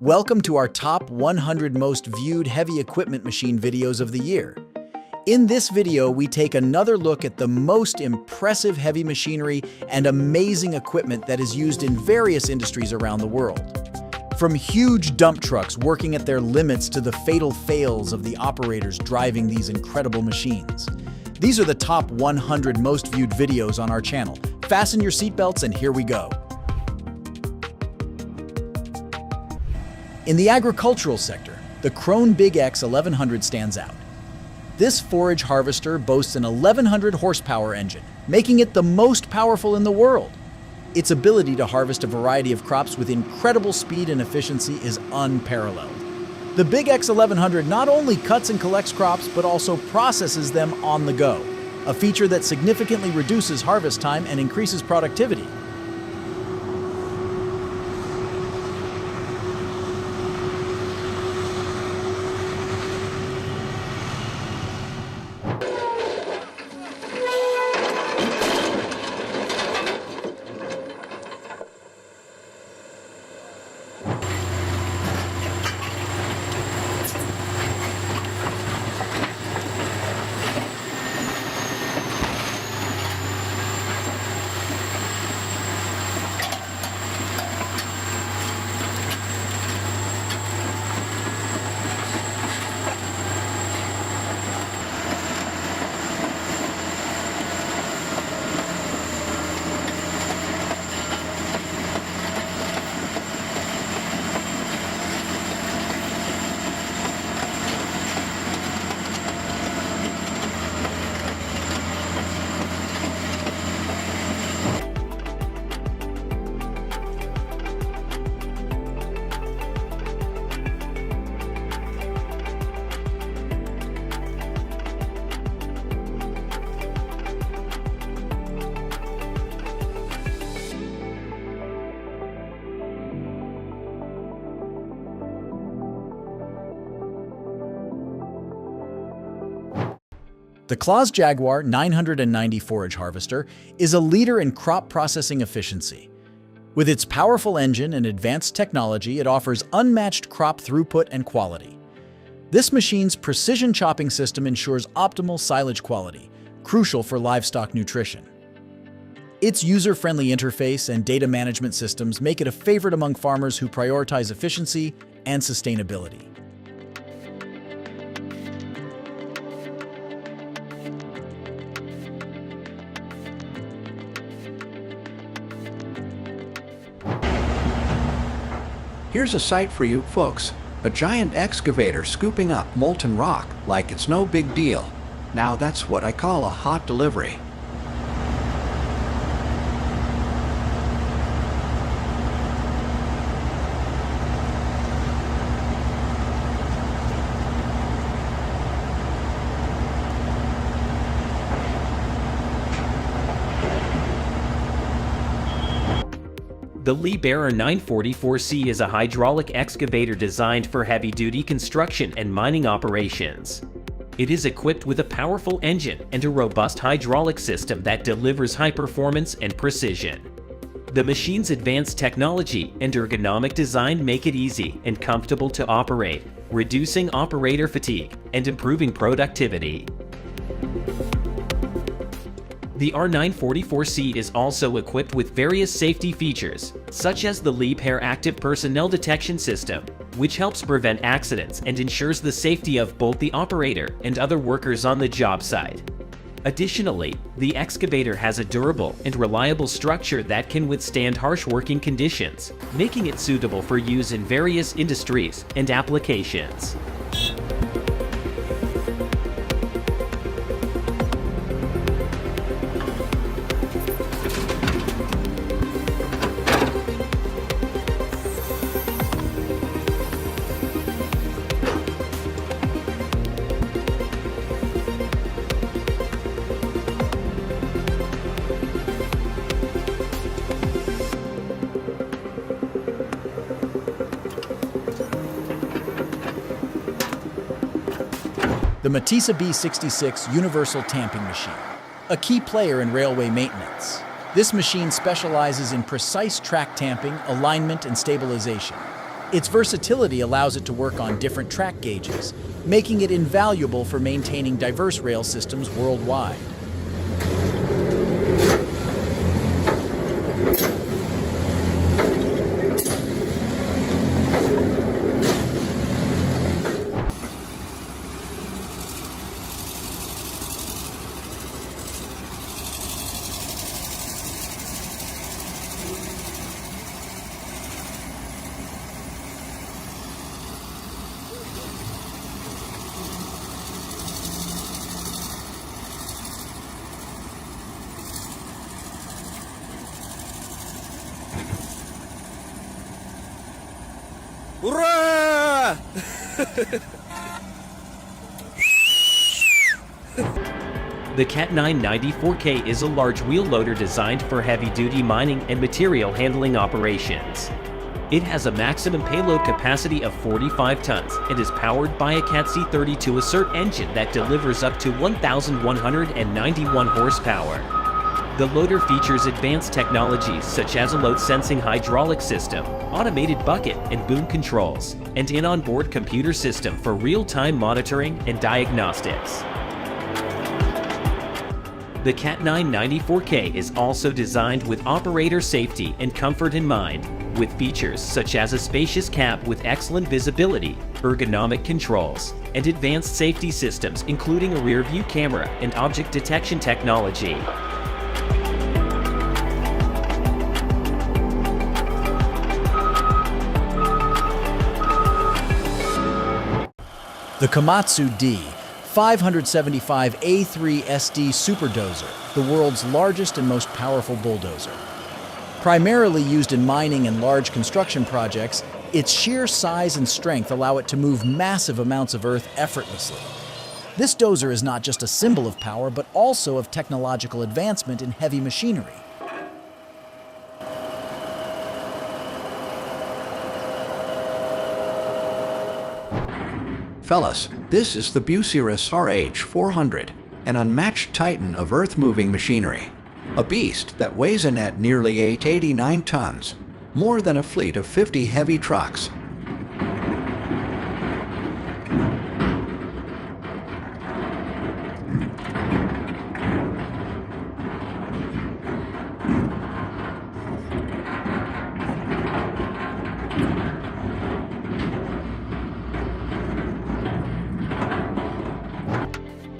Welcome to our top 100 most viewed heavy equipment machine videos of the year. In this video, we take another look at the most impressive heavy machinery and amazing equipment that is used in various industries around the world. From huge dump trucks working at their limits to the fatal fails of the operators driving these incredible machines. These are the top 100 most viewed videos on our channel. Fasten your seatbelts and here we go. In the agricultural sector, the Krone Big X 1100 stands out. This forage harvester boasts an 1100 horsepower engine, making it the most powerful in the world. Its ability to harvest a variety of crops with incredible speed and efficiency is unparalleled. The Big X 1100 not only cuts and collects crops, but also processes them on the go, a feature that significantly reduces harvest time and increases productivity. The Claas Jaguar 990 forage harvester is a leader in crop processing efficiency. With its powerful engine and advanced technology, it offers unmatched crop throughput and quality. This machine's precision chopping system ensures optimal silage quality, crucial for livestock nutrition. Its user-friendly interface and data management systems make it a favorite among farmers who prioritize efficiency and sustainability. Here's a sight for you folks, a giant excavator scooping up molten rock like it's no big deal. Now that's what I call a hot delivery. The Liebherr 944C is a hydraulic excavator designed for heavy-duty construction and mining operations. It is equipped with a powerful engine and a robust hydraulic system that delivers high performance and precision. The machine's advanced technology and ergonomic design make it easy and comfortable to operate, reducing operator fatigue and improving productivity. The R944C is also equipped with various safety features, such as the Liebherr Active Personnel Detection System, which helps prevent accidents and ensures the safety of both the operator and other workers on the job site. Additionally, the excavator has a durable and reliable structure that can withstand harsh working conditions, making it suitable for use in various industries and applications. The Matisa B66 Universal Tamping Machine, a key player in railway maintenance. This machine specializes in precise track tamping, alignment, and stabilization. Its versatility allows it to work on different track gauges, making it invaluable for maintaining diverse rail systems worldwide. Hurrah! The Cat 994K is a large wheel loader designed for heavy-duty mining and material handling operations. It has a maximum payload capacity of 45 tons and is powered by a Cat C32 Assert engine that delivers up to 1,191 horsepower. The loader features advanced technologies such as a load-sensing hydraulic system, automated bucket and boom controls, and an onboard computer system for real-time monitoring and diagnostics. The Cat 994K is also designed with operator safety and comfort in mind, with features such as a spacious cab with excellent visibility, ergonomic controls, and advanced safety systems including a rear-view camera and object detection technology. The Komatsu D 575 A3 SD Superdozer, the world's largest and most powerful bulldozer. Primarily used in mining and large construction projects, its sheer size and strength allow it to move massive amounts of earth effortlessly. This dozer is not just a symbol of power, but also of technological advancement in heavy machinery. Fellas, this is the Bucyrus RH400, an unmatched titan of earth-moving machinery. A beast that weighs in at nearly 889 tons, more than a fleet of 50 heavy trucks.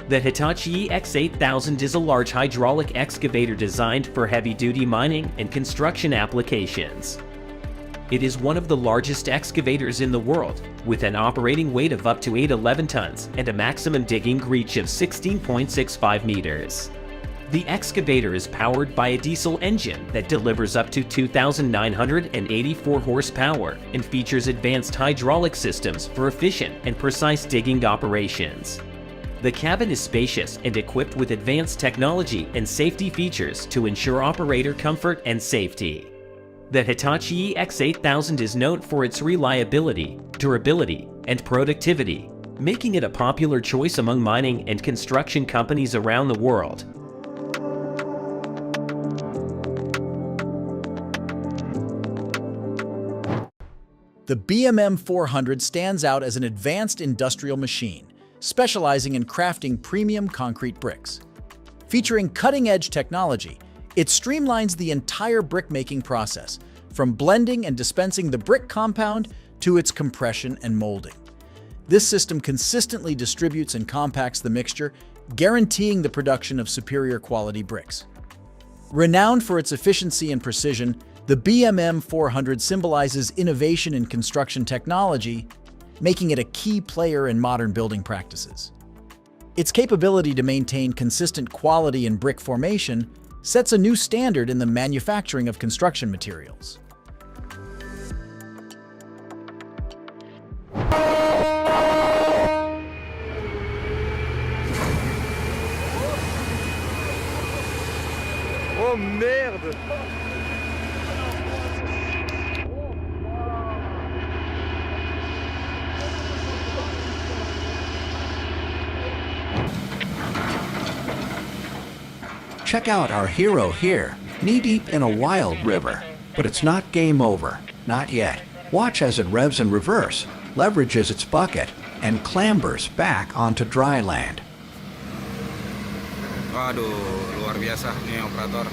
The Hitachi X8000 is a large hydraulic excavator designed for heavy-duty mining and construction applications. It is one of the largest excavators in the world, with an operating weight of up to 811 tons and a maximum digging reach of 16.65 meters. The excavator is powered by a diesel engine that delivers up to 2,984 horsepower and features advanced hydraulic systems for efficient and precise digging operations. The cabin is spacious and equipped with advanced technology and safety features to ensure operator comfort and safety. The Hitachi X8000 is known for its reliability, durability, and productivity, making it a popular choice among mining and construction companies around the world. The BMM 400 stands out as an advanced industrial machine, specializing in crafting premium concrete bricks. Featuring cutting-edge technology, it streamlines the entire brick-making process, from blending and dispensing the brick compound to its compression and molding. This system consistently distributes and compacts the mixture, guaranteeing the production of superior quality bricks. Renowned for its efficiency and precision, the BMM 400 symbolizes innovation in construction technology, making it a key player in modern building practices. Its capability to maintain consistent quality in brick formation sets a new standard in the manufacturing of construction materials. Oh merde! Check out our hero here, knee-deep in a wild river. But it's not game over. Not yet. Watch as it revs in reverse, leverages its bucket, and clambers back onto dry land. Waduh, luar biasa nih operator.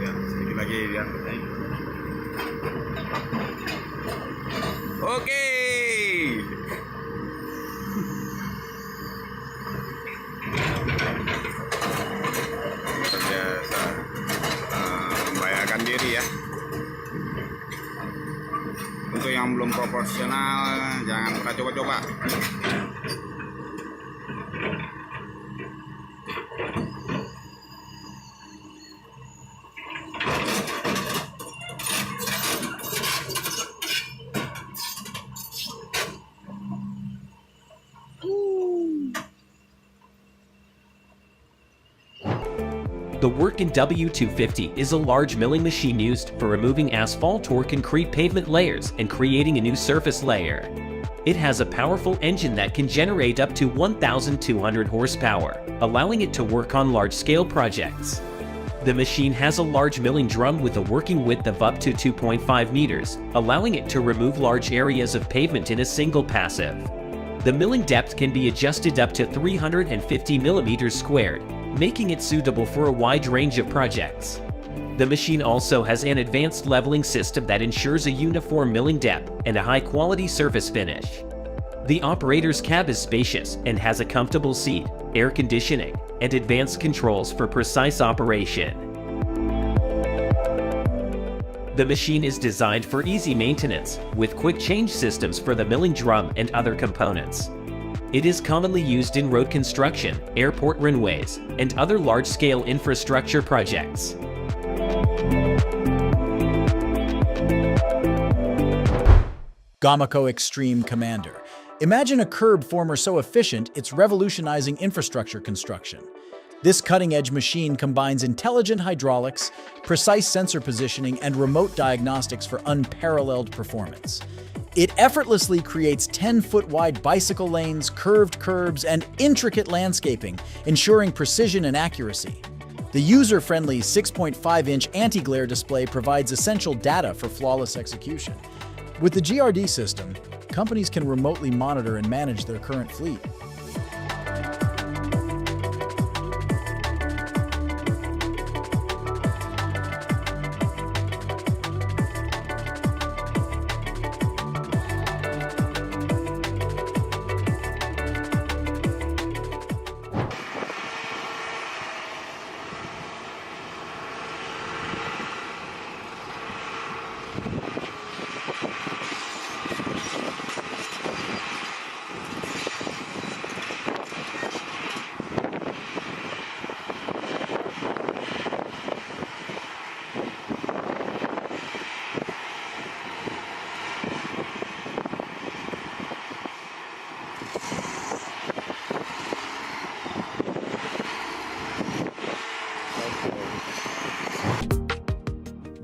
Ya, sedikit lagi ya. Oke. Luar biasa. Membahayakan diri ya. Untuk yang belum proporsional, jangan pernah coba-coba. The Workin W250 is a large milling machine used for removing asphalt or concrete pavement layers and creating a new surface layer. It has a powerful engine that can generate up to 1,200 horsepower, allowing it to work on large-scale projects. The machine has a large milling drum with a working width of up to 2.5 meters, allowing it to remove large areas of pavement in a single passive. The milling depth can be adjusted up to 350 millimeters squared, making it suitable for a wide range of projects. The machine also has an advanced leveling system that ensures a uniform milling depth and a high-quality surface finish. The operator's cab is spacious and has a comfortable seat, air conditioning, and advanced controls for precise operation. The machine is designed for easy maintenance, with quick change systems for the milling drum and other components. It is commonly used in road construction, airport runways, and other large-scale infrastructure projects. Gomaco Extreme Commander. Imagine a curb former so efficient it's revolutionizing infrastructure construction. This cutting-edge machine combines intelligent hydraulics, precise sensor positioning, and remote diagnostics for unparalleled performance. It effortlessly creates 10-foot-wide bicycle lanes, curved curbs, and intricate landscaping, ensuring precision and accuracy. The user-friendly 6.5-inch anti-glare display provides essential data for flawless execution. With the GRD system, companies can remotely monitor and manage their current fleet.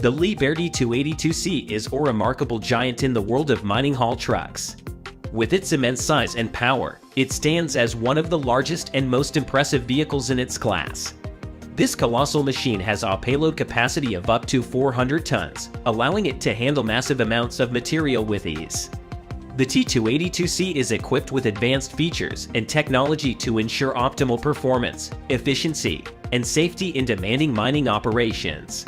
The Liberty 282C is a remarkable giant in the world of mining haul trucks. With its immense size and power, it stands as one of the largest and most impressive vehicles in its class. This colossal machine has a payload capacity of up to 400 tons, allowing it to handle massive amounts of material with ease. The T282C is equipped with advanced features and technology to ensure optimal performance, efficiency, and safety in demanding mining operations.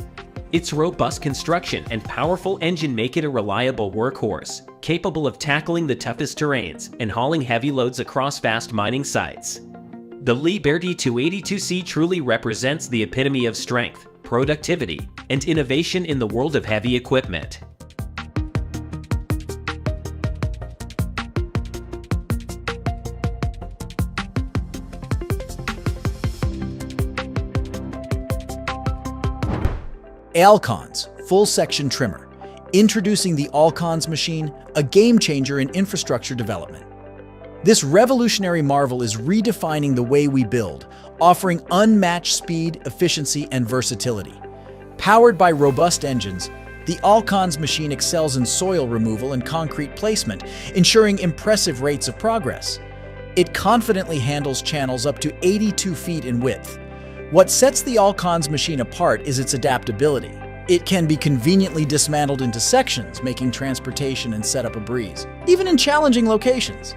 Its robust construction and powerful engine make it a reliable workhorse, capable of tackling the toughest terrains and hauling heavy loads across vast mining sites. The Liberty 282C truly represents the epitome of strength, productivity, and innovation in the world of heavy equipment. Alcons Full Section Trimmer. Introducing the Alcons machine, a game changer in infrastructure development. This revolutionary marvel is redefining the way we build, offering unmatched speed, efficiency, and versatility. Powered by robust engines, the Alcons machine excels in soil removal and concrete placement, ensuring impressive rates of progress. It confidently handles channels up to 82 feet in width. What sets the Alcon's machine apart is its adaptability. It can be conveniently dismantled into sections, making transportation and setup a breeze, even in challenging locations.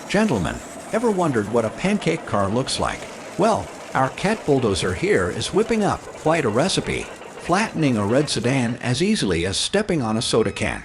Gentlemen, ever wondered what a pancake car looks like? Well, our cat bulldozer here is whipping up quite a recipe, flattening a red sedan as easily as stepping on a soda can.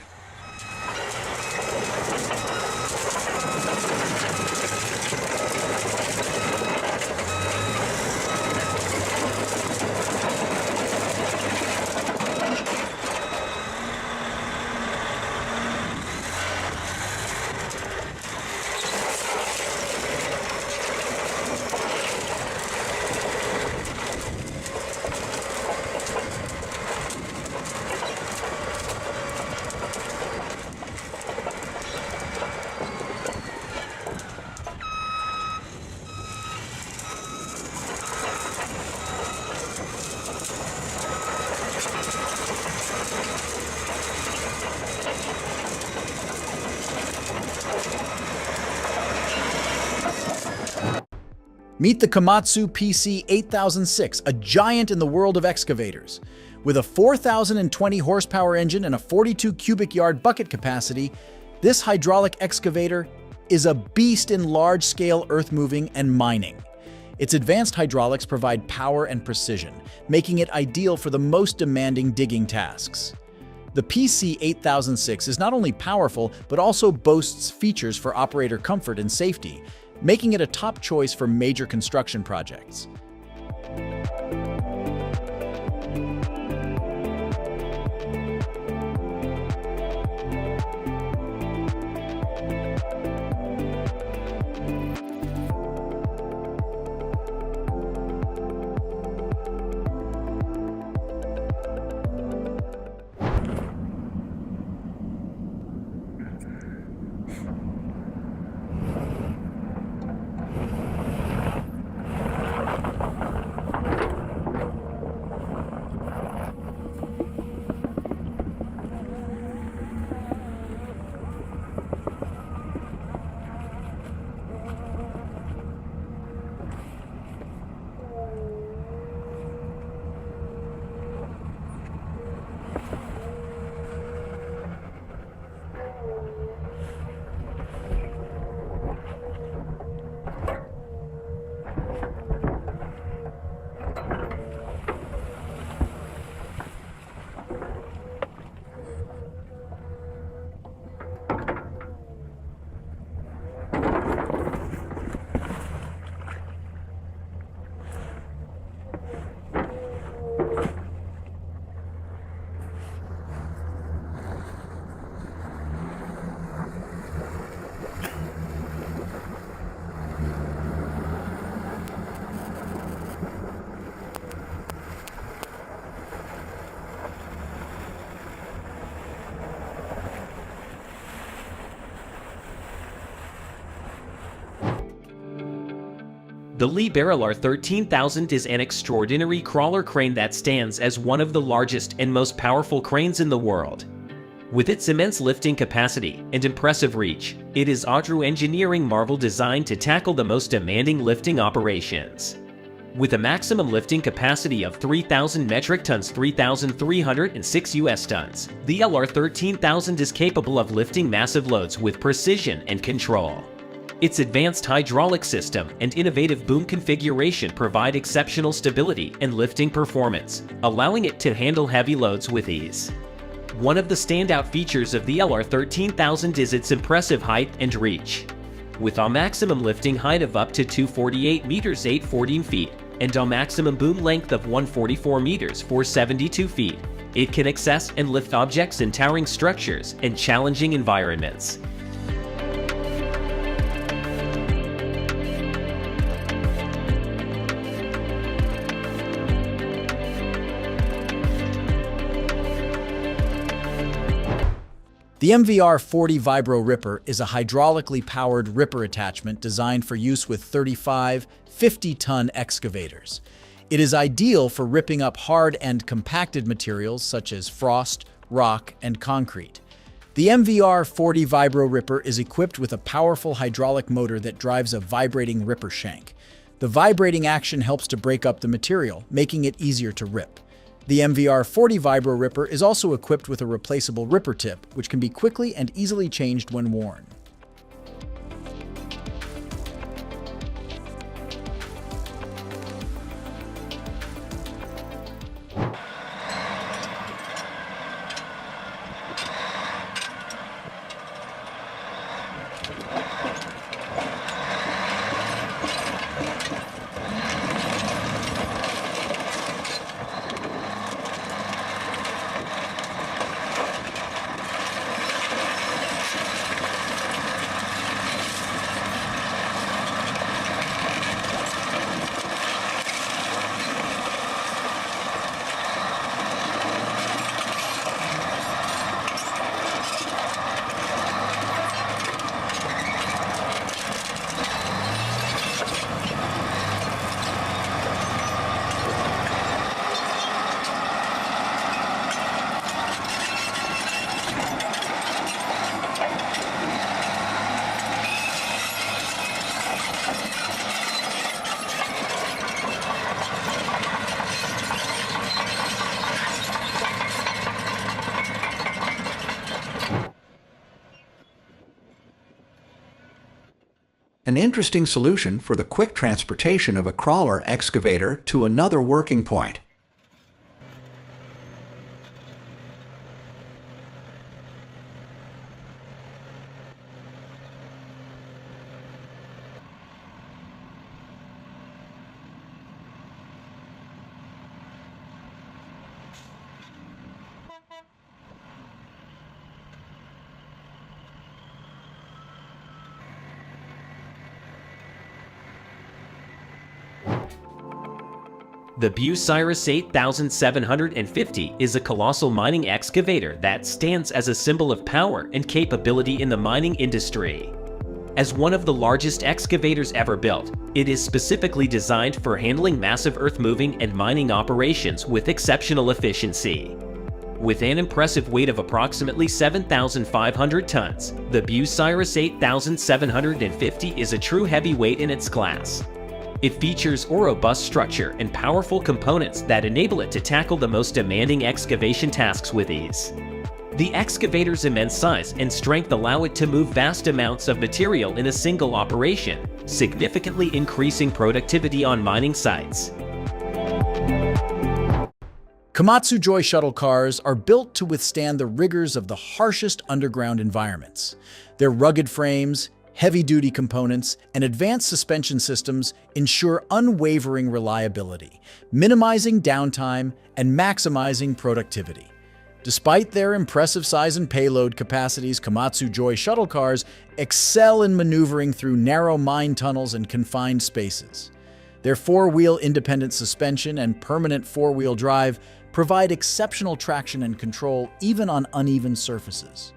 Meet the Komatsu PC 8006, a giant in the world of excavators. With a 4,020 horsepower engine and a 42 cubic yard bucket capacity, this hydraulic excavator is a beast in large-scale earth moving and mining. Its advanced hydraulics provide power and precision, making it ideal for the most demanding digging tasks. The PC 8006 is not only powerful, but also boasts features for operator comfort and safety, making it a top choice for major construction projects. The LALSHOW 13000 is an extraordinary crawler crane that stands as one of the largest and most powerful cranes in the world. With its immense lifting capacity and impressive reach, it is a true engineering marvel designed to tackle the most demanding lifting operations. With a maximum lifting capacity of 3,000 metric tons, 3,306 US tons, the LALSHOW 13000 is capable of lifting massive loads with precision and control. Its advanced hydraulic system and innovative boom configuration provide exceptional stability and lifting performance, allowing it to handle heavy loads with ease. One of the standout features of the LALSHOW 13000 is its impressive height and reach. With a maximum lifting height of up to 248 meters 814 feet and a maximum boom length of 144 meters 472 feet, it can access and lift objects in towering structures and challenging environments. The MVR40 Vibro Ripper is a hydraulically powered ripper attachment designed for use with 35, 50-ton excavators. It is ideal for ripping up hard and compacted materials such as frost, rock, and concrete. The MVR-40 Vibro Ripper is equipped with a powerful hydraulic motor that drives a vibrating ripper shank. The vibrating action helps to break up the material, making it easier to rip. The MVR-40 Vibro Ripper is also equipped with a replaceable ripper tip, which can be quickly and easily changed when worn. An interesting solution for the quick transportation of a crawler excavator to another working point. The Bucyrus 8750 is a colossal mining excavator that stands as a symbol of power and capability in the mining industry. As one of the largest excavators ever built, it is specifically designed for handling massive earth-moving and mining operations with exceptional efficiency. With an impressive weight of approximately 7,500 tons, the Bucyrus 8750 is a true heavyweight in its class. It features a robust structure and powerful components that enable it to tackle the most demanding excavation tasks with ease. The excavator's immense size and strength allow it to move vast amounts of material in a single operation, significantly increasing productivity on mining sites. Komatsu Joy shuttle cars are built to withstand the rigors of the harshest underground environments. Their rugged frames, heavy-duty components, and advanced suspension systems ensure unwavering reliability, minimizing downtime and maximizing productivity. Despite their impressive size and payload capacities, Komatsu Joy shuttle cars excel in maneuvering through narrow mine tunnels and confined spaces. Their four-wheel independent suspension and permanent four-wheel drive provide exceptional traction and control even on uneven surfaces.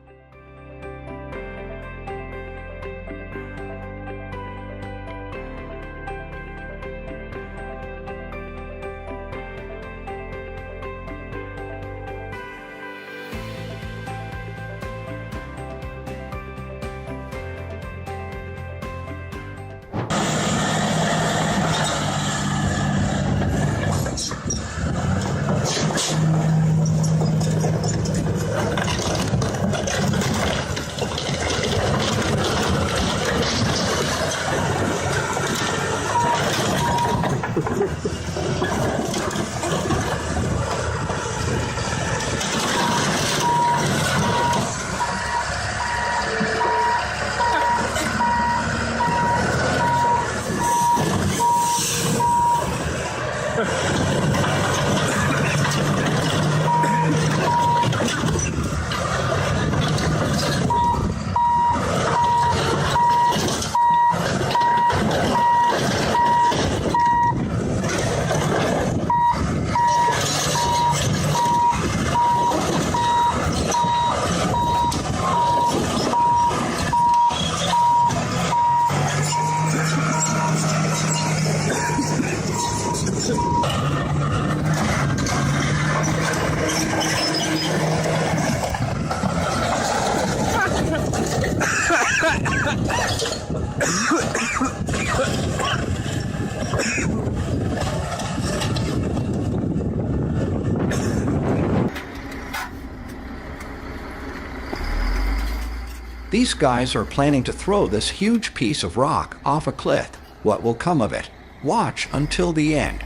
These guys are planning to throw this huge piece of rock off a cliff. What will come of it? Watch until the end.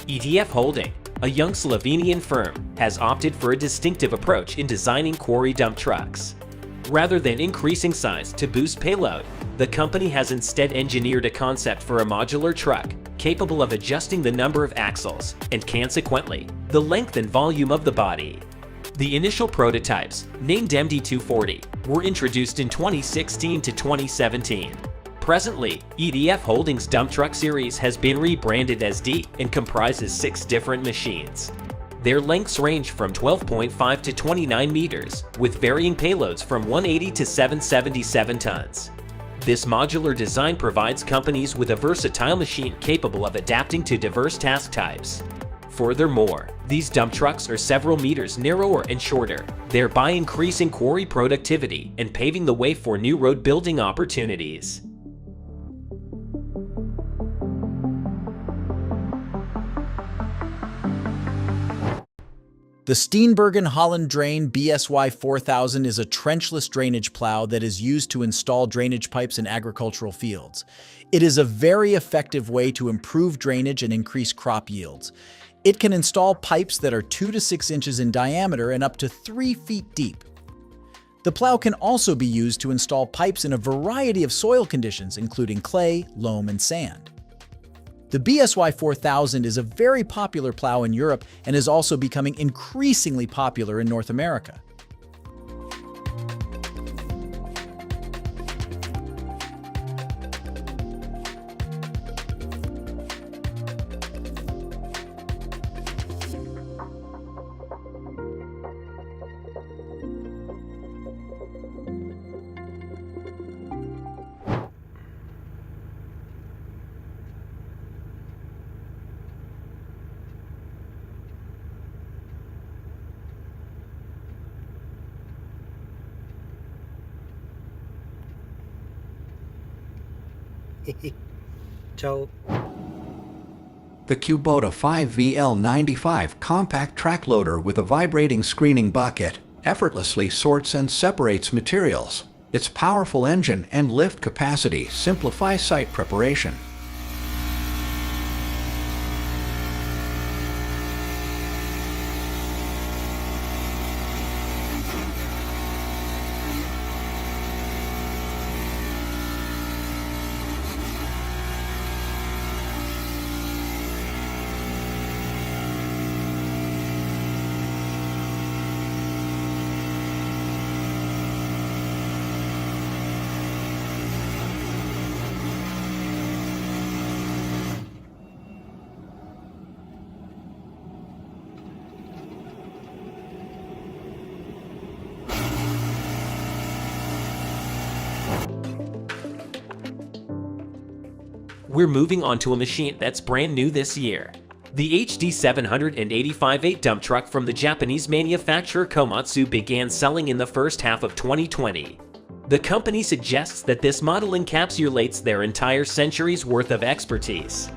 EDF Holding, a young Slovenian firm, has opted for a distinctive approach in designing quarry dump trucks. Rather than increasing size to boost payload, the company has instead engineered a concept for a modular truck capable of adjusting the number of axles and, consequently, the length and volume of the body. The initial prototypes, named MD240, were introduced in 2016 to 2017. Presently, EDF Holdings' dump truck series has been rebranded as D and comprises 6 different machines. Their lengths range from 12.5 to 29 meters, with varying payloads from 180 to 777 tons. This modular design provides companies with a versatile machine capable of adapting to diverse task types. Furthermore, these dump trucks are several meters narrower and shorter, thereby increasing quarry productivity and paving the way for new road building opportunities. The Steenbergen Holland Drain BSY 4000 is a trenchless drainage plow that is used to install drainage pipes in agricultural fields. It is a very effective way to improve drainage and increase crop yields. It can install pipes that are 2 to 6 inches in diameter and up to 3 feet deep. The plow can also be used to install pipes in a variety of soil conditions, including clay, loam, and sand. The BSY 4000 is a very popular plow in Europe and is also becoming increasingly popular in North America. Ciao. The Kubota 5VL95 compact track loader with a vibrating screening bucket effortlessly sorts and separates materials. Its powerful engine and lift capacity simplify site preparation. We're moving on to a machine that's brand new this year. The HD 785-8 dump truck from the Japanese manufacturer Komatsu began selling in the first half of 2020. The company suggests that this model encapsulates their entire century's worth of expertise.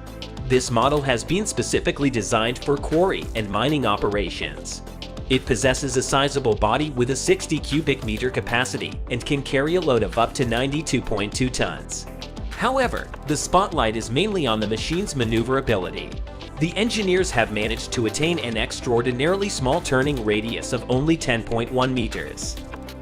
This model has been specifically designed for quarry and mining operations. It possesses a sizable body with a 60 cubic meter capacity and can carry a load of up to 92.2 tons. However, the spotlight is mainly on the machine's maneuverability. The engineers have managed to attain an extraordinarily small turning radius of only 10.1 meters.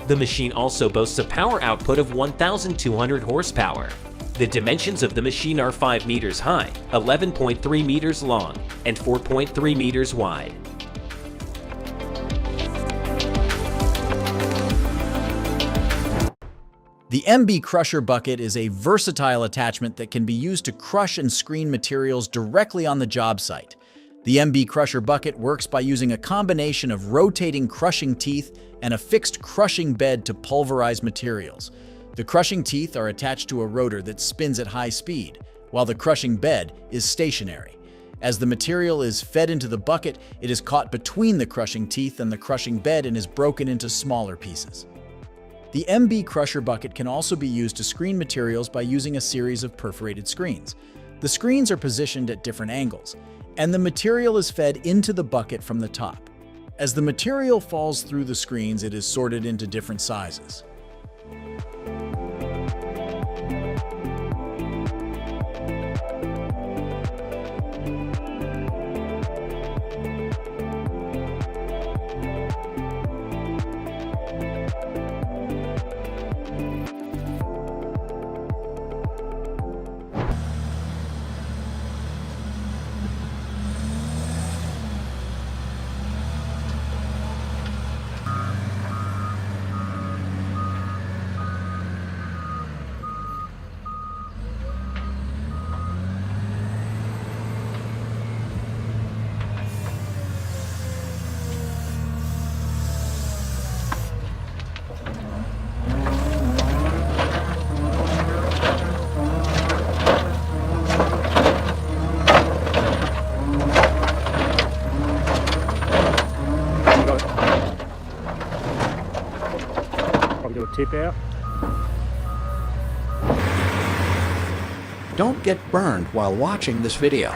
The machine also boasts a power output of 1,200 horsepower. The dimensions of the machine are 5 meters high, 11.3 meters long, and 4.3 meters wide. The MB Crusher Bucket is a versatile attachment that can be used to crush and screen materials directly on the job site. The MB Crusher Bucket works by using a combination of rotating crushing teeth and a fixed crushing bed to pulverize materials. The crushing teeth are attached to a rotor that spins at high speed, while the crushing bed is stationary. As the material is fed into the bucket, it is caught between the crushing teeth and the crushing bed and is broken into smaller pieces. The MB Crusher Bucket can also be used to screen materials by using a series of perforated screens. The screens are positioned at different angles, and the material is fed into the bucket from the top. As the material falls through the screens, it is sorted into different sizes. Tip out. Don't get burned while watching this video.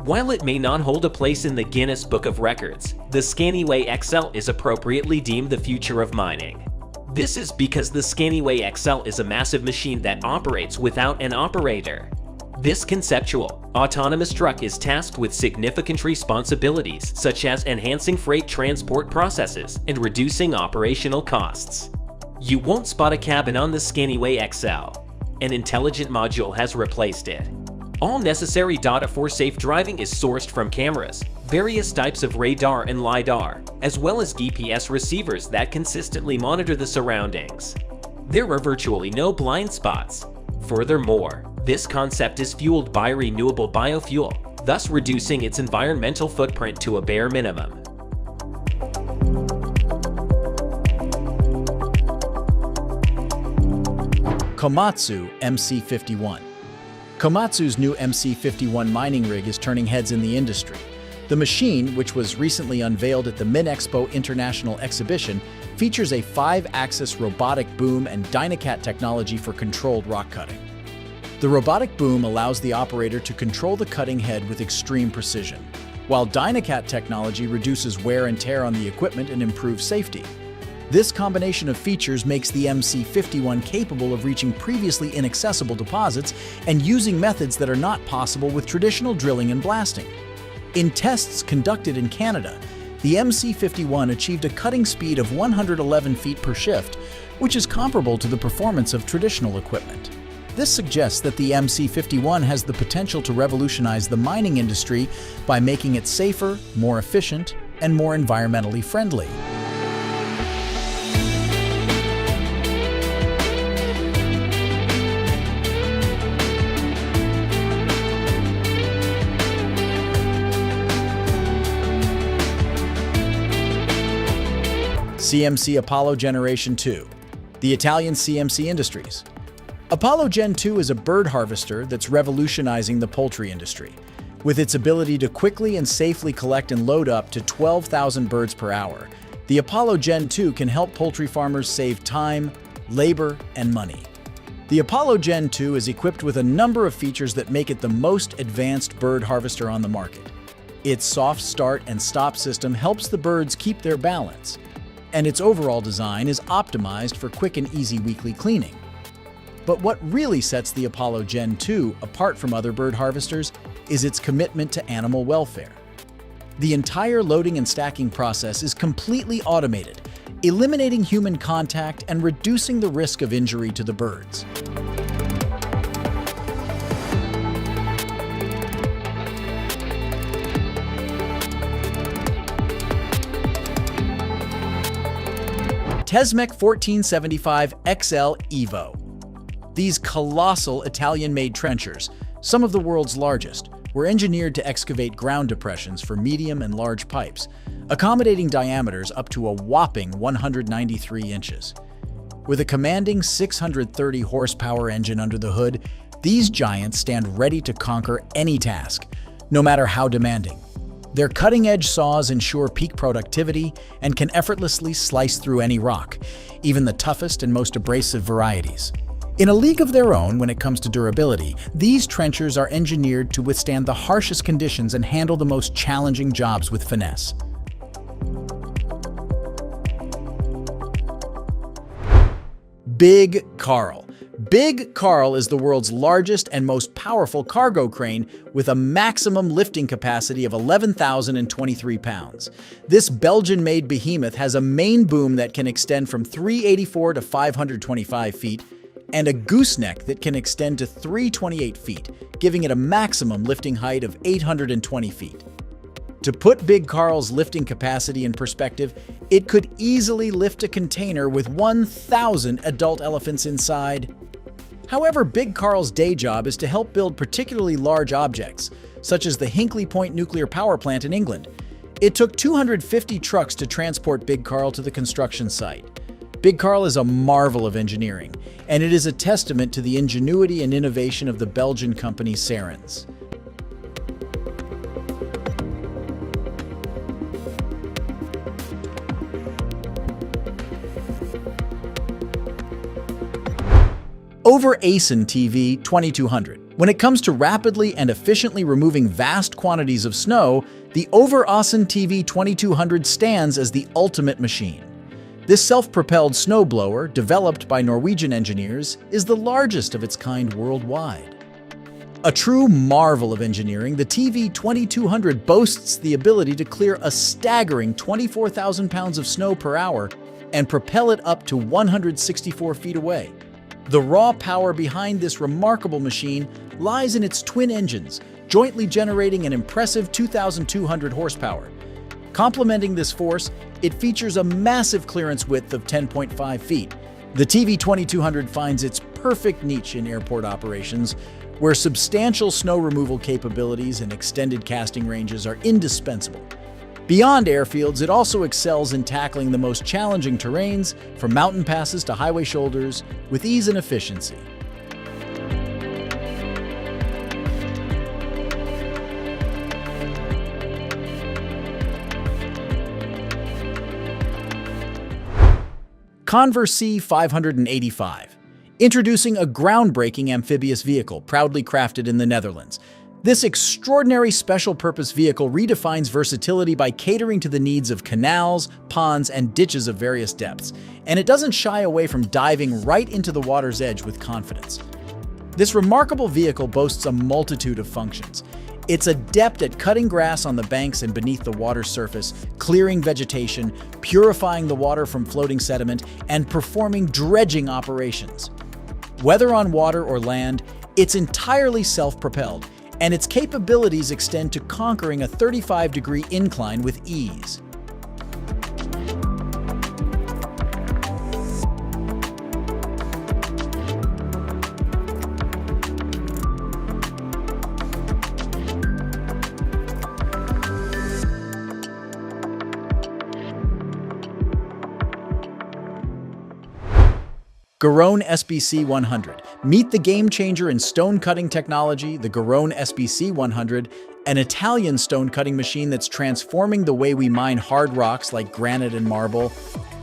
While it may not hold a place in the Guinness Book of Records, the Scaniway XL is appropriately deemed the future of mining. This is because the Scaniway XL is a massive machine that operates without an operator. This conceptual, autonomous truck is tasked with significant responsibilities such as enhancing freight transport processes and reducing operational costs. You won't spot a cabin on the Scaniway XL. An intelligent module has replaced it. All necessary data for safe driving is sourced from cameras, various types of radar and LiDAR, as well as GPS receivers that consistently monitor the surroundings. There are virtually no blind spots. Furthermore, this concept is fueled by renewable biofuel, thus reducing its environmental footprint to a bare minimum. Komatsu MC51. Komatsu's new MC51 mining rig is turning heads in the industry. The machine, which was recently unveiled at the MinExpo International Exhibition, features a 5-axis robotic boom and Dynacat technology for controlled rock cutting. The robotic boom allows the operator to control the cutting head with extreme precision, while Dynacat technology reduces wear and tear on the equipment and improves safety. This combination of features makes the MC51 capable of reaching previously inaccessible deposits and using methods that are not possible with traditional drilling and blasting. In tests conducted in Canada, the MC51 achieved a cutting speed of 111 feet per shift, which is comparable to the performance of traditional equipment. This suggests that the MC51 has the potential to revolutionize the mining industry by making it safer, more efficient, and more environmentally friendly. CMC Apollo Generation 2, the Italian CMC Industries. Apollo Gen 2 is a bird harvester that's revolutionizing the poultry industry. With its ability to quickly and safely collect and load up to 12,000 birds per hour, the Apollo Gen 2 can help poultry farmers save time, labor, and money. The Apollo Gen 2 is equipped with a number of features that make it the most advanced bird harvester on the market. Its soft start and stop system helps the birds keep their balance, and its overall design is optimized for quick and easy weekly cleaning. But what really sets the Apollo Gen 2 apart from other bird harvesters is its commitment to animal welfare. The entire loading and stacking process is completely automated, eliminating human contact and reducing the risk of injury to the birds. Tesmec 1475 XL Evo. These colossal Italian-made trenchers, some of the world's largest, were engineered to excavate ground depressions for medium and large pipes, accommodating diameters up to a whopping 193 inches. With a commanding 630 horsepower engine under the hood, these giants stand ready to conquer any task, no matter how demanding. Their cutting-edge saws ensure peak productivity and can effortlessly slice through any rock, even the toughest and most abrasive varieties. In a league of their own when it comes to durability, these trenchers are engineered to withstand the harshest conditions and handle the most challenging jobs with finesse. Big Carl. Big Carl is the world's largest and most powerful cargo crane with a maximum lifting capacity of 11,023 pounds. This Belgian-made behemoth has a main boom that can extend from 384 to 525 feet and a gooseneck that can extend to 328 feet, giving it a maximum lifting height of 820 feet. To put Big Carl's lifting capacity in perspective, it could easily lift a container with 1,000 adult elephants inside. However, Big Carl's day job is to help build particularly large objects, such as the Hinkley Point nuclear power plant in England. It took 250 trucks to transport Big Carl to the construction site. Big Carl is a marvel of engineering, and it is a testament to the ingenuity and innovation of the Belgian company Cerens. Over ASIN TV 2200. When it comes to rapidly and efficiently removing vast quantities of snow, the Over ASIN TV 2200 stands as the ultimate machine. This self-propelled snowblower, developed by Norwegian engineers, is the largest of its kind worldwide. A true marvel of engineering, the TV 2200 boasts the ability to clear a staggering 24,000 pounds of snow per hour and propel it up to 164 feet away. The raw power behind this remarkable machine lies in its twin engines, jointly generating an impressive 2,200 horsepower. Complementing this force, it features a massive clearance width of 10.5 feet. The TV 2200 finds its perfect niche in airport operations, where substantial snow removal capabilities and extended casting ranges are indispensable. Beyond airfields, it also excels in tackling the most challenging terrains, from mountain passes to highway shoulders, with ease and efficiency. Conver C585. Introducing a groundbreaking amphibious vehicle proudly crafted in the Netherlands. This extraordinary special-purpose vehicle redefines versatility by catering to the needs of canals, ponds, and ditches of various depths, and it doesn't shy away from diving right into the water's edge with confidence. This remarkable vehicle boasts a multitude of functions. It's adept at cutting grass on the banks and beneath the water's surface, clearing vegetation, purifying the water from floating sediment, and performing dredging operations. Whether on water or land, it's entirely self-propelled, and its capabilities extend to conquering a 35-degree incline with ease. Granite SBC 100. Meet the game-changer in stone-cutting technology, the Granite SBC 100, an Italian stone-cutting machine that's transforming the way we mine hard rocks like granite and marble.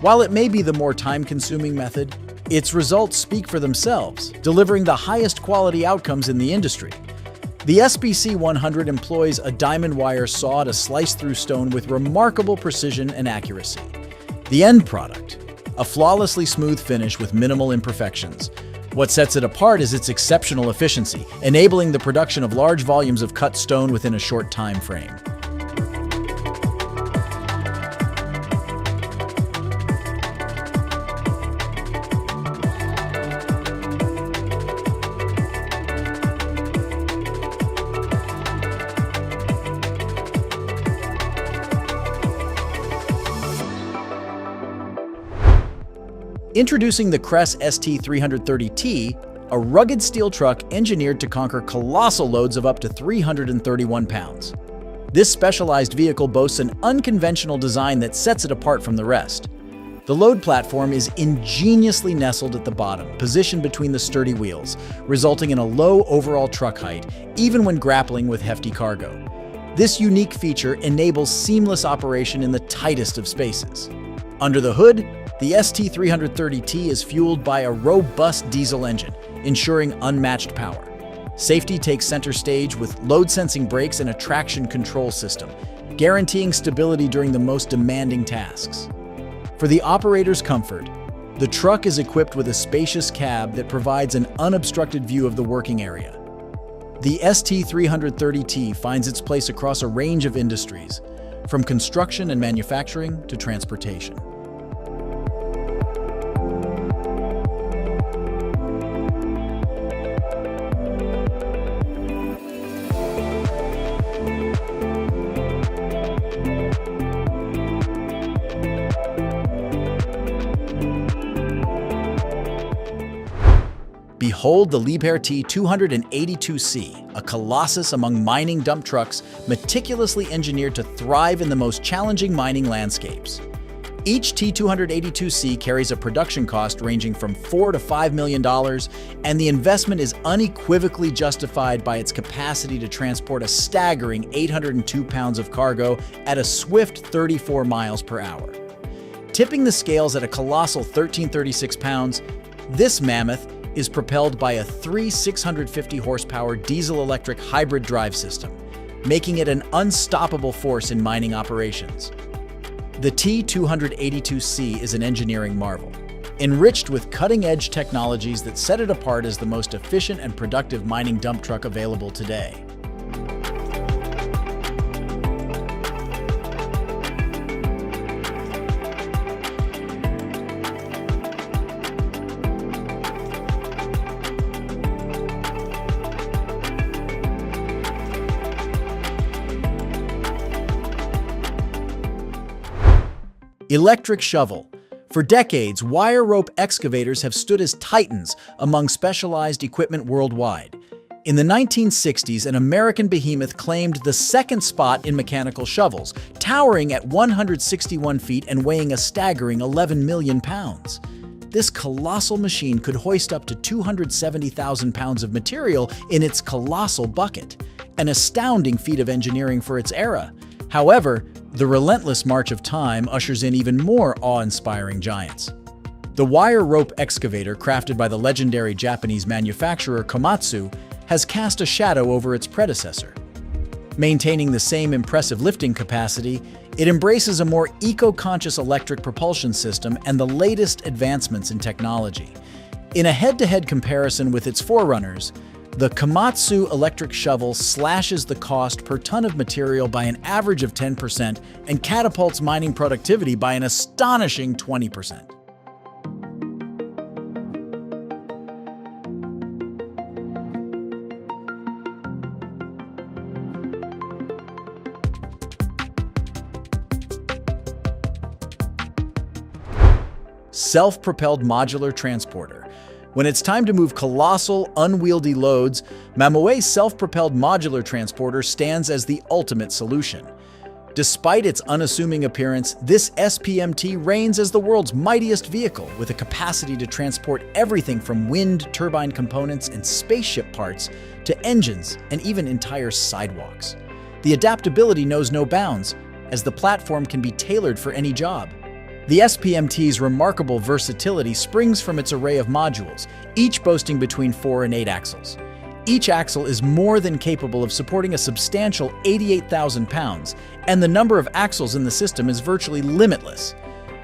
While it may be the more time-consuming method, its results speak for themselves, delivering the highest quality outcomes in the industry. The SBC 100 employs a diamond wire saw to slice through stone with remarkable precision and accuracy. The end product: a flawlessly smooth finish with minimal imperfections. What sets it apart is its exceptional efficiency, enabling the production of large volumes of cut stone within a short time frame. Introducing the Cress ST330T, a rugged steel truck engineered to conquer colossal loads of up to 331 pounds. This specialized vehicle boasts an unconventional design that sets it apart from the rest. The load platform is ingeniously nestled at the bottom, positioned between the sturdy wheels, resulting in a low overall truck height, even when grappling with hefty cargo. This unique feature enables seamless operation in the tightest of spaces. Under the hood, the ST330T is fueled by a robust diesel engine, ensuring unmatched power. Safety takes center stage with load-sensing brakes and a traction control system, guaranteeing stability during the most demanding tasks. For the operator's comfort, the truck is equipped with a spacious cab that provides an unobstructed view of the working area. The ST330T finds its place across a range of industries, from construction and manufacturing to transportation. Behold the Liebherr T282C, a colossus among mining dump trucks meticulously engineered to thrive in the most challenging mining landscapes. Each T282C carries a production cost ranging from $4 to $5 million, and the investment is unequivocally justified by its capacity to transport a staggering 802 pounds of cargo at a swift 34 miles per hour. Tipping the scales at a colossal 1,336 pounds, this mammoth is propelled by a 650 horsepower diesel-electric hybrid drive system, making it an unstoppable force in mining operations. The T282C is an engineering marvel, enriched with cutting-edge technologies that set it apart as the most efficient and productive mining dump truck available today. Electric shovel. For decades, wire rope excavators have stood as titans among specialized equipment worldwide. In the 1960s, an American behemoth claimed the second spot in mechanical shovels, towering at 161 feet and weighing a staggering 11 million pounds. This colossal machine could hoist up to 270,000 pounds of material in its colossal bucket, an astounding feat of engineering for its era. However, the relentless march of time ushers in even more awe-inspiring giants. The wire rope excavator crafted by the legendary Japanese manufacturer Komatsu has cast a shadow over its predecessor. Maintaining the same impressive lifting capacity, it embraces a more eco-conscious electric propulsion system and the latest advancements in technology. In a head-to-head comparison with its forerunners, the Komatsu electric shovel slashes the cost per ton of material by an average of 10% and catapults mining productivity by an astonishing 20%. Self-propelled modular transporter. When it's time to move colossal, unwieldy loads, Mamue's self-propelled modular transporter stands as the ultimate solution. Despite its unassuming appearance, this SPMT reigns as the world's mightiest vehicle, with a capacity to transport everything from wind turbine components and spaceship parts to engines and even entire sidewalks. The adaptability knows no bounds, as the platform can be tailored for any job. The SPMT's remarkable versatility springs from its array of modules, each boasting between 4 and 8 axles. Each axle is more than capable of supporting a substantial 88,000 pounds, and the number of axles in the system is virtually limitless.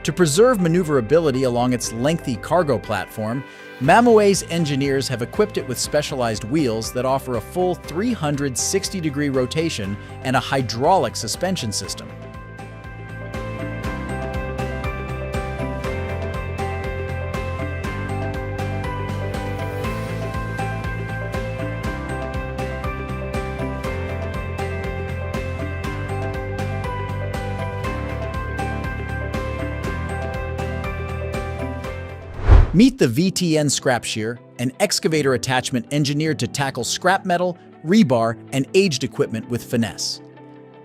To preserve maneuverability along its lengthy cargo platform, Mamue's engineers have equipped it with specialized wheels that offer a full 360-degree rotation and a hydraulic suspension system. Meet the VTN Scrap Shear, an excavator attachment engineered to tackle scrap metal, rebar, and aged equipment with finesse.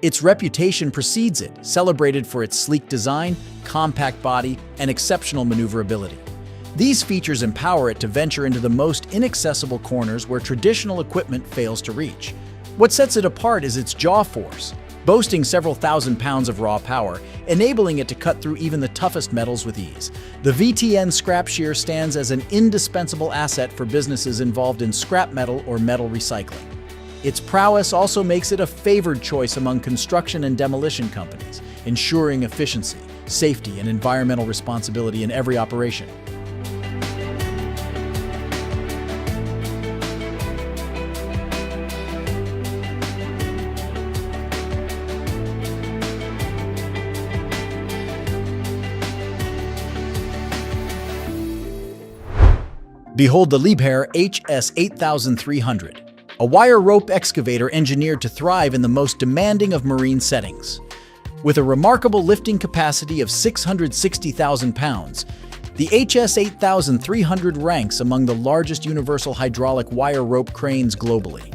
Its reputation precedes it, celebrated for its sleek design, compact body, and exceptional maneuverability. These features empower it to venture into the most inaccessible corners where traditional equipment fails to reach. What sets it apart is its jaw force, boasting several thousand pounds of raw power, enabling it to cut through even the toughest metals with ease. The VTN Scrap Shear stands as an indispensable asset for businesses involved in scrap metal or metal recycling. Its prowess also makes it a favored choice among construction and demolition companies, ensuring efficiency, safety, and environmental responsibility in every operation. Behold the Liebherr HS8300, a wire rope excavator engineered to thrive in the most demanding of marine settings. With a remarkable lifting capacity of 660,000 pounds, the HS8300 ranks among the largest universal hydraulic wire rope cranes globally.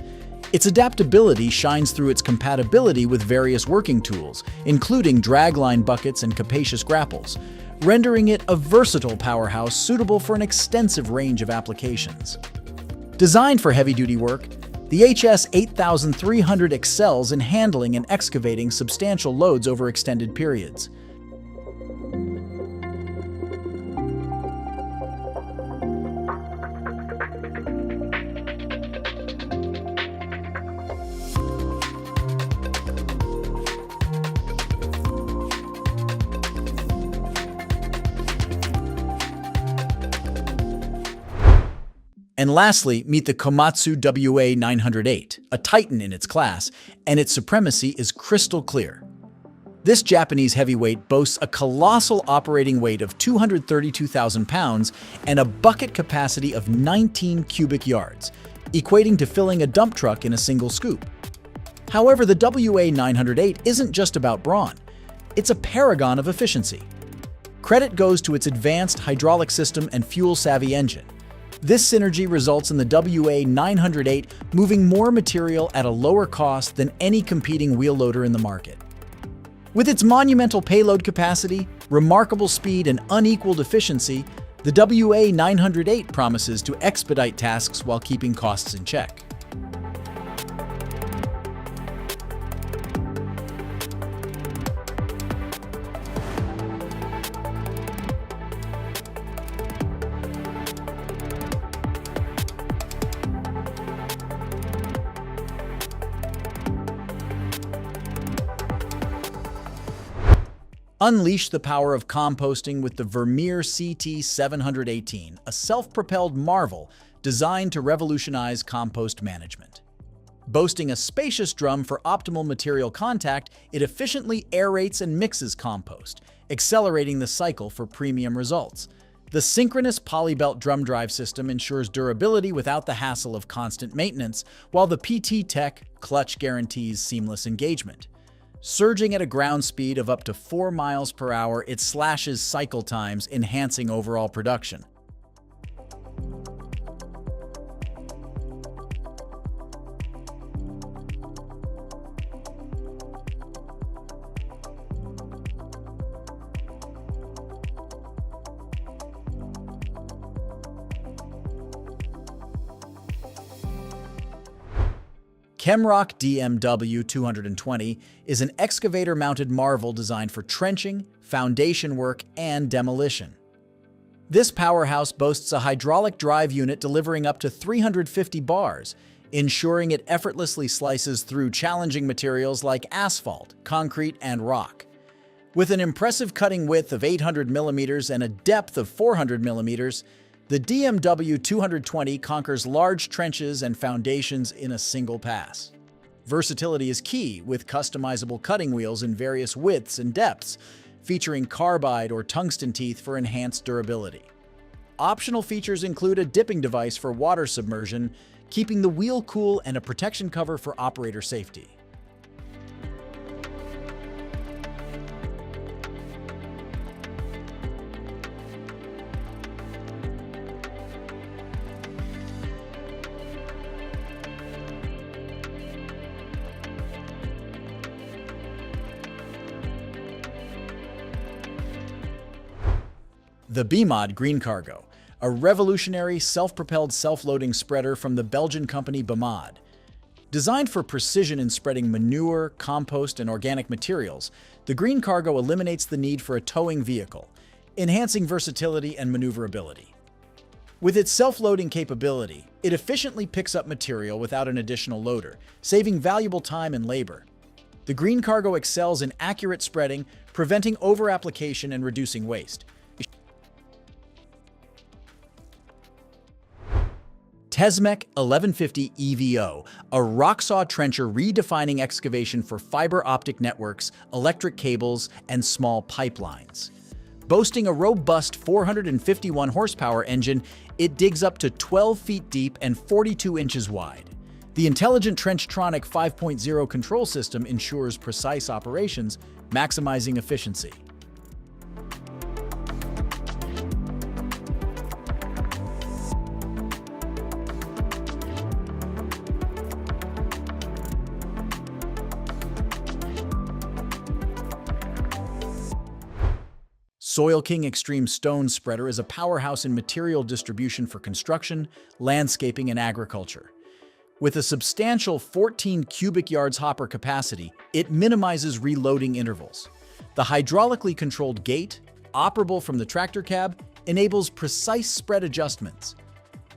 Its adaptability shines through its compatibility with various working tools, including dragline buckets and capacious grapples, rendering it a versatile powerhouse suitable for an extensive range of applications. Designed for heavy-duty work, the HS8300 excels in handling and excavating substantial loads over extended periods. And lastly, meet the Komatsu WA908, a titan in its class, and its supremacy is crystal clear. This Japanese heavyweight boasts a colossal operating weight of 232,000 pounds and a bucket capacity of 19 cubic yards, equating to filling a dump truck in a single scoop. However, the WA908 isn't just about brawn. It's a paragon of efficiency. Credit goes to its advanced hydraulic system and fuel-savvy engine. This synergy results in the WA908 moving more material at a lower cost than any competing wheel loader in the market. With its monumental payload capacity, remarkable speed, and unequaled efficiency, the WA908 promises to expedite tasks while keeping costs in check. Unleash the power of composting with the Vermeer CT718, a self-propelled marvel designed to revolutionize compost management. Boasting a spacious drum for optimal material contact, it efficiently aerates and mixes compost, accelerating the cycle for premium results. The synchronous polybelt drum drive system ensures durability without the hassle of constant maintenance, while the PT Tech clutch guarantees seamless engagement. Surging at a ground speed of up to 4 miles per hour, it slashes cycle times, enhancing overall production. Chemrock DMW 220 is an excavator-mounted marvel designed for trenching, foundation work, and demolition. This powerhouse boasts a hydraulic drive unit delivering up to 350 bars, ensuring it effortlessly slices through challenging materials like asphalt, concrete, and rock. With an impressive cutting width of 800 millimeters and a depth of 400 millimeters, the DMW 220 conquers large trenches and foundations in a single pass. Versatility is key, with customizable cutting wheels in various widths and depths, featuring carbide or tungsten teeth for enhanced durability. Optional features include a dipping device for water submersion, keeping the wheel cool, and a protection cover for operator safety. The BMOD Green Cargo, a revolutionary self-propelled self-loading spreader from the Belgian company BMOD. Designed for precision in spreading manure, compost, and organic materials, the Green Cargo eliminates the need for a towing vehicle, enhancing versatility and maneuverability. With its self-loading capability, it efficiently picks up material without an additional loader, saving valuable time and labor. The Green Cargo excels in accurate spreading, preventing over-application and reducing waste. Tesmec 1150 EVO, a rock-saw trencher redefining excavation for fiber optic networks, electric cables, and small pipelines. Boasting a robust 451 horsepower engine, it digs up to 12 feet deep and 42 inches wide. The intelligent Trenchtronic 5.0 control system ensures precise operations, maximizing efficiency. Soil King Extreme Stone Spreader is a powerhouse in material distribution for construction, landscaping, and agriculture. With a substantial 14 cubic yards hopper capacity, it minimizes reloading intervals. The hydraulically controlled gate, operable from the tractor cab, enables precise spread adjustments.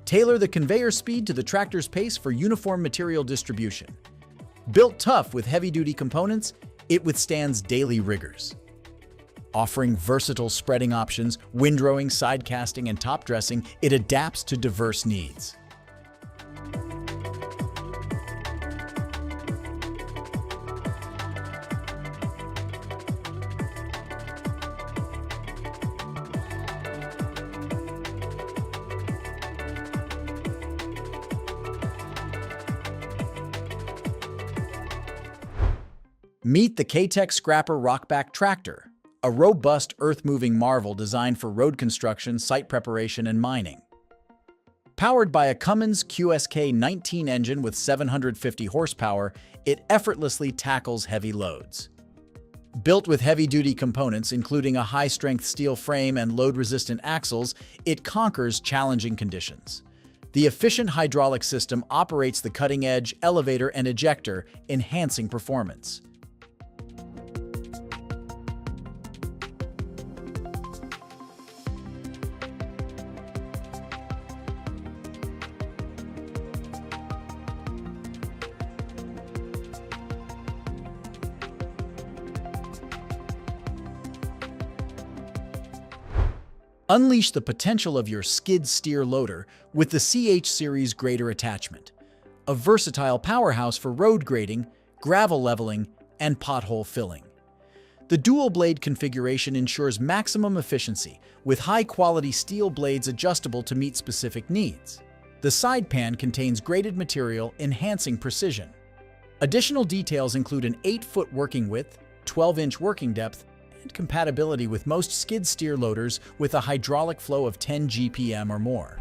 Tailor the conveyor speed to the tractor's pace for uniform material distribution. Built tough with heavy-duty components, it withstands daily rigors. Offering versatile spreading options, windrowing, side casting, and top dressing, it adapts to diverse needs. Meet the K-Tech Scrapper Rockback Tractor, a robust earth-moving marvel designed for road construction, site preparation, and mining. Powered by a Cummins QSK-19 engine with 750 horsepower, it effortlessly tackles heavy loads. Built with heavy-duty components, including a high-strength steel frame and load-resistant axles, it conquers challenging conditions. The efficient hydraulic system operates the cutting-edge elevator and ejector, enhancing performance. Unleash the potential of your skid steer loader with the CH Series grader attachment, a versatile powerhouse for road grading, gravel leveling, and pothole filling. The dual-blade configuration ensures maximum efficiency, with high-quality steel blades adjustable to meet specific needs. The side pan contains graded material, enhancing precision. Additional details include an 8-foot working width, 12-inch working depth, and compatibility with most skid steer loaders with a hydraulic flow of 10 GPM or more.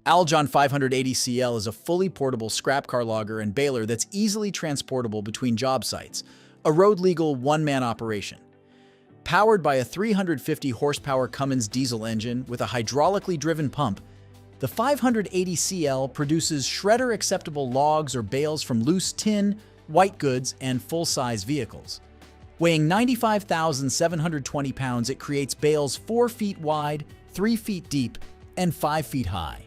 LALSHOW 580CL is a fully portable scrap car logger and baler that's easily transportable between job sites, a road-legal one-man operation. Powered by a 350 horsepower Cummins diesel engine with a hydraulically driven pump, the 580CL produces shredder-acceptable logs or bales from loose tin, white goods, and full-size vehicles. Weighing 95,720 pounds, it creates bales 4 feet wide, 3 feet deep, and 5 feet high.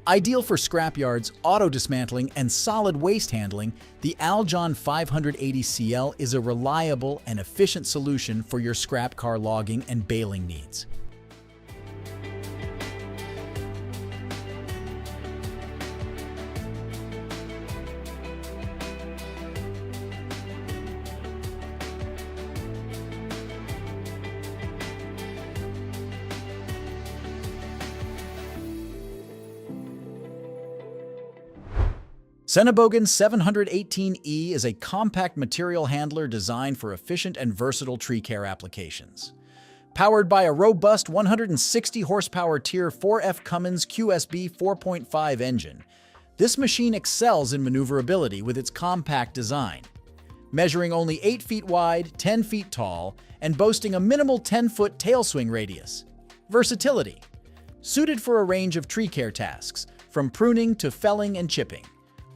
Ideal for scrapyards, auto-dismantling, and solid waste handling, the LALSHOW 580CL is a reliable and efficient solution for your scrap car logging and baling needs. Senebogen 718E is a compact material handler designed for efficient and versatile tree care applications. Powered by a robust 160 horsepower Tier 4F Cummins QSB 4.5 engine, this machine excels in maneuverability with its compact design. Measuring only 8 feet wide, 10 feet tall, and boasting a minimal 10-foot tail swing radius. Versatility. Suited for a range of tree care tasks, from pruning to felling and chipping.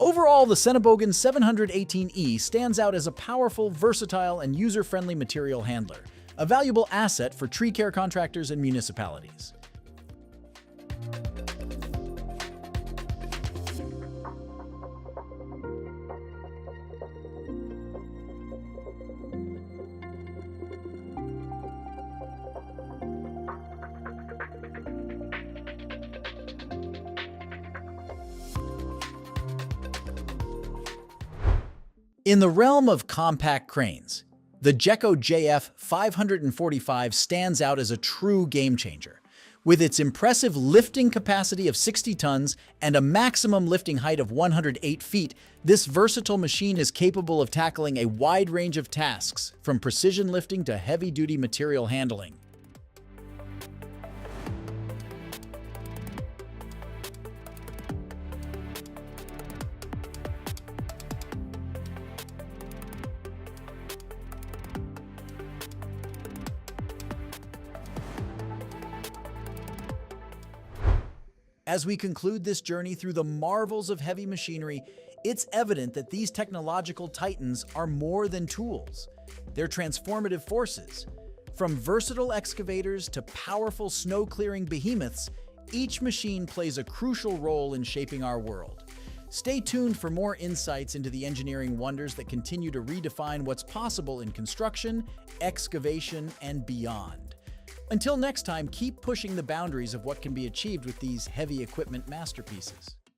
Overall, the Senebogen 718E stands out as a powerful, versatile, and user-friendly material handler, a valuable asset for tree care contractors and municipalities. In the realm of compact cranes, the Gecko JF 545 stands out as a true game-changer. With its impressive lifting capacity of 60 tons and a maximum lifting height of 108 feet, this versatile machine is capable of tackling a wide range of tasks, from precision lifting to heavy-duty material handling. As we conclude this journey through the marvels of heavy machinery, it's evident that these technological titans are more than tools. They're transformative forces. From versatile excavators to powerful snow-clearing behemoths, each machine plays a crucial role in shaping our world. Stay tuned for more insights into the engineering wonders that continue to redefine what's possible in construction, excavation, and beyond. Until next time, keep pushing the boundaries of what can be achieved with these heavy equipment masterpieces.